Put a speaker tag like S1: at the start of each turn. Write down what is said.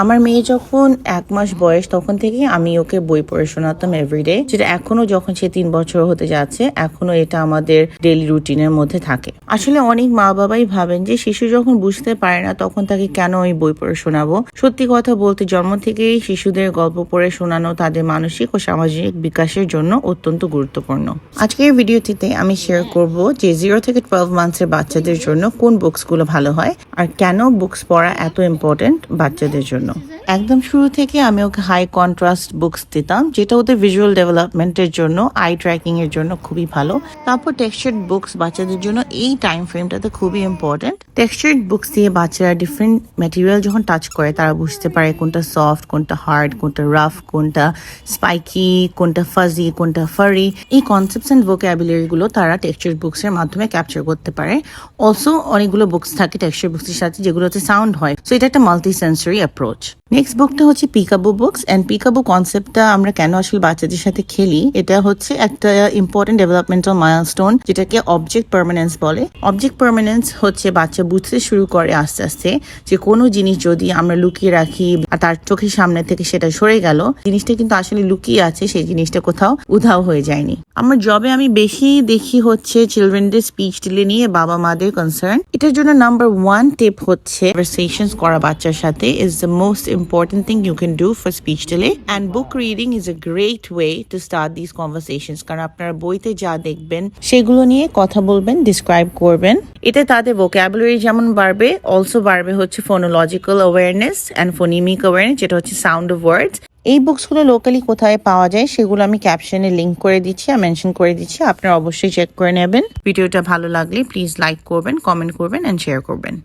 S1: আমার মেয়ে যখন 1 মাস বয়স তখন থেকে আমি ওকে বই পড়ে শোনাতাম এভরিডে, যেটা এখনো যখন সে 3 বছর হতে যাচ্ছে এখনো এটা আমাদের ডেইলি রুটিনের মধ্যে থাকে। আসলে অনেক মা বাবাই ভাবেন যে শিশু যখন বুঝতে পারে না তখন তাকে কেন আমি বই পড়ে শোনাবো। সত্যি কথা বলতে জন্ম থেকেই শিশুদের গল্প পড়ে শোনানো তাদের মানসিক ও সামাজিক বিকাশের জন্য অত্যন্ত গুরুত্বপূর্ণ। আজকের ভিডিওটিতে আমি শেয়ার করব যে 0 থেকে 12 মান্থসের বাচ্চাদের জন্য কোন বুকসগুলো ভালো হয় আর কেন বুকস পড়া এত ইম্পর্টেন্ট বাচ্চাদের জন্য। একদম শুরু থেকে আমি ওকে হাই কন্ট্রাস্ট বুকস দিতাম, যেটা ওদের ভিজুয়াল ডেভেলপমেন্টের জন্য, আই ট্র্যাকিং এর জন্য খুবই ভালো। তারপর টেক্সচার্ড বুকস বাচ্চাদের জন্য এই টাইম ফ্রেমটাতে খুবই ইম্পর্টেন্ট। টেক্সচার্ড বুকস দিয়ে বাচ্চারা ডিফারেন্ট ম্যাটেরিয়াল যখন টাচ করে তারা বুঝতে পারে কোনটা সফট, কোনটা হার্ড, কোনটা রাফ, কোনটা স্পাইকি, কোনটা ফাজি, কোনটা ফারি। এই কনসেপ্টস এন্ড ভোকাবুলারি গুলো তারা টেক্সচার্ড বুকস এর মাধ্যমে ক্যাপচার করতে পারে। অলসো অনেকগুলো বুকস থাকে টেক্সচার বুকস এর সাথে যেগুলোতে সাউন্ড হয়, সো এটা একটা মাল্টি সেন্সরি অ্যাপ্রোচ। নেক্সট বুকটা হচ্ছে পিকাবু বুকস। এন্ড পিকাবু কনসেপ্টটা আমরা কেন আসলে বাচ্চাদের সাথে খেলি, এটা হচ্ছে একটা ইম্পর্টেন্ট ডেভেলপমেন্টাল মাইলস্টোন যেটাকে অবজেক্ট পার্মানেন্স বলে। অবজেক্ট পার্মানেন্স হচ্ছে বাচ্চা বুঝতে শুরু করে আস্তে আস্তে যে কোনো জিনিস যদি আমরা লুকিয়ে রাখি আর তার চোখের সামনে থেকে সেটা সরে গেল, জিনিসটা কিন্তু আসলে লুকিয়ে আছে, সেই জিনিসটা কোথাও উধাও হয়ে যায়নি। আমার জবে আমি বেশি দেখি হচ্ছে চিলড্রেনদের স্পিচ ডিলে নিয়ে বাবা মাদের কনসার্ন। এটার জন্য নাম্বার 1 টিপ হচ্ছে কনভারসেশনস করা বাচ্চার সাথে is the most important thing you can do for speech delay, and book reading is a great way to start these conversations কারণ আপনারা বইতে যা দেখবেন সেগুলো নিয়ে কথা বলবেন, ডিসক্রাইব করবেন। এতে তাদের ভোকাবুলারি যেমন বাড়বে, অলসো বাড়বে হচ্ছে ফোনোলজিক্যাল অ্যাওয়ারনেস অ্যান্ড ফোনিমিক অ্যাওয়ারনেস, যেটা হচ্ছে সাউন্ড অফ ওয়ার্ডস। এই বুকসগুলো লোকালি কোথায় পাওয়া যায় সেগুলো আমি ক্যাপশনে লিংক করে দিচ্ছি আর মেনশন করে দিচ্ছি, আপনারা অবশ্যই চেক করে নেবেন। ভিডিওটা ভালো লাগলে প্লিজ লাইক করবেন, কমেন্ট করবেন অ্যান্ড শেয়ার করবেন।